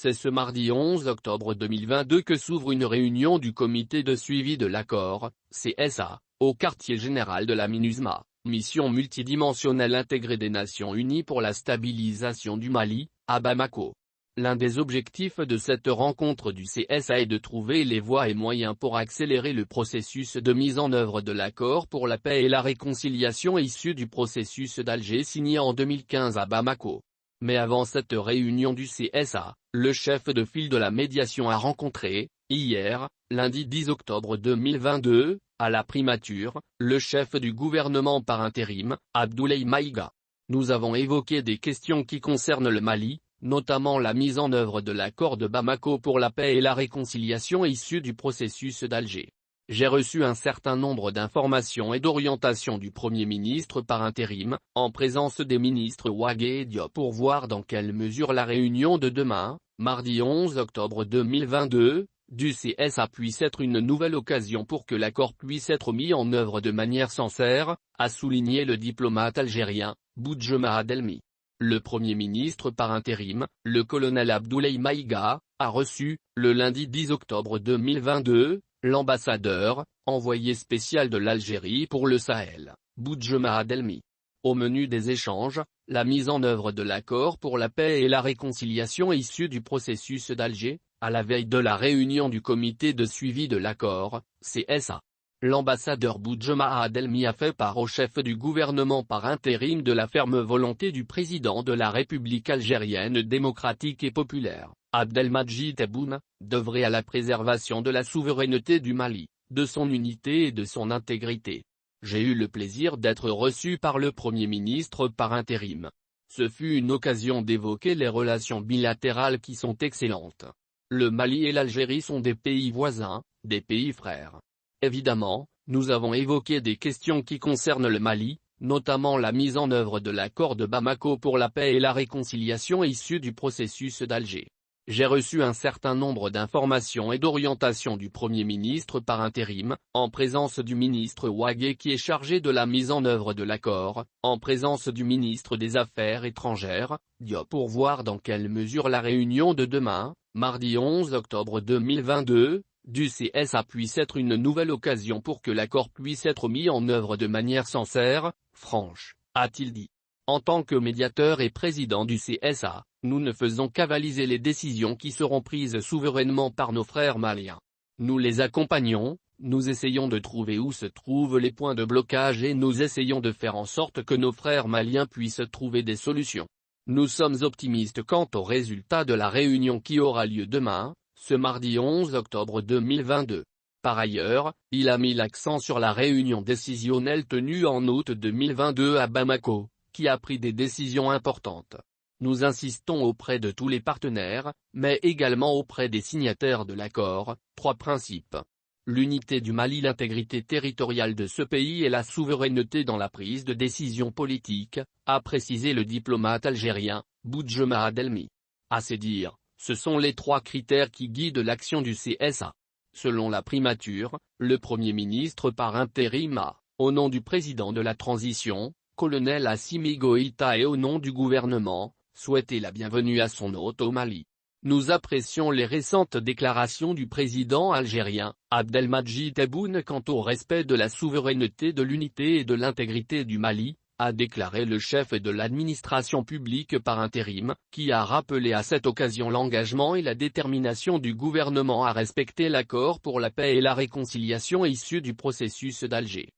C'est ce mardi 11 octobre 2022 que s'ouvre une réunion du comité de suivi de l'accord, CSA, au quartier général de la MINUSMA, mission multidimensionnelle intégrée des Nations Unies pour la stabilisation du Mali, à Bamako. L'un des objectifs de cette rencontre du CSA est de trouver les voies et moyens pour accélérer le processus de mise en œuvre de l'accord pour la paix et la réconciliation issu du processus d'Alger signé en 2015 à Bamako. Mais avant cette réunion du CSA, le chef de file de la médiation a rencontré, hier, lundi 10 octobre 2022, à la primature, le chef du gouvernement par intérim, Abdoulaye Maïga. Nous avons évoqué des questions qui concernent le Mali, notamment la mise en œuvre de l'accord de Bamako pour la paix et la réconciliation issu du processus d'Alger. J'ai reçu un certain nombre d'informations et d'orientations du Premier ministre par intérim, en présence des ministres Wagué et Diop pour voir dans quelle mesure la réunion de demain, mardi 11 octobre 2022, du CSA puisse être une nouvelle occasion pour que l'accord puisse être mis en œuvre de manière sincère, a souligné le diplomate algérien, Boudjema Adelmi. Le Premier ministre par intérim, le colonel Abdoulaye Maïga, a reçu, le lundi 10 octobre 2022, l'ambassadeur, envoyé spécial de l'Algérie pour le Sahel, Boudjema Adelmi. Au menu des échanges, la mise en œuvre de l'accord pour la paix et la réconciliation issue du processus d'Alger, à la veille de la réunion du comité de suivi de l'accord, CSA. L'ambassadeur Boudjema Adelmi a fait part au chef du gouvernement par intérim de la ferme volonté du président de la République algérienne démocratique et populaire, Abdelmadjid Tebboune, d'œuvrer à la préservation de la souveraineté du Mali, de son unité et de son intégrité. J'ai eu le plaisir d'être reçu par le Premier ministre par intérim. Ce fut une occasion d'évoquer les relations bilatérales qui sont excellentes. Le Mali et l'Algérie sont des pays voisins, des pays frères. Évidemment, nous avons évoqué des questions qui concernent le Mali, notamment la mise en œuvre de l'accord de Bamako pour la paix et la réconciliation issu du processus d'Alger. J'ai reçu un certain nombre d'informations et d'orientations du Premier ministre par intérim, en présence du ministre Wagué qui est chargé de la mise en œuvre de l'accord, en présence du ministre des Affaires étrangères, Diop pour voir dans quelle mesure la réunion de demain, mardi 11 octobre 2022, du CSA puisse être une nouvelle occasion pour que l'accord puisse être mis en œuvre de manière sincère, franche, a-t-il dit. En tant que médiateur et président du CSA, nous ne faisons qu'avaliser les décisions qui seront prises souverainement par nos frères maliens. Nous les accompagnons, nous essayons de trouver où se trouvent les points de blocage et nous essayons de faire en sorte que nos frères maliens puissent trouver des solutions. Nous sommes optimistes quant au résultat de la réunion qui aura lieu demain, ce mardi 11 octobre 2022. Par ailleurs, il a mis l'accent sur la réunion décisionnelle tenue en août 2022 à Bamako, qui a pris des décisions importantes. Nous insistons auprès de tous les partenaires, mais également auprès des signataires de l'accord, 3 principes. L'unité du Mali, l'intégrité territoriale de ce pays et la souveraineté dans la prise de décision politique, a précisé le diplomate algérien, Boudjema Adelmi. À ses dires, ce sont les 3 critères qui guident l'action du CSA. Selon la primature, le Premier ministre par intérim a, au nom du président de la transition, colonel Assimi Goïta et au nom du gouvernement, souhaité la bienvenue à son hôte au Mali. Nous apprécions les récentes déclarations du président algérien, Abdelmadjid Tebboune quant au respect de la souveraineté, de l'unité et de l'intégrité du Mali, a déclaré le chef de l'administration publique par intérim, qui a rappelé à cette occasion l'engagement et la détermination du gouvernement à respecter l'accord pour la paix et la réconciliation issu du processus d'Alger.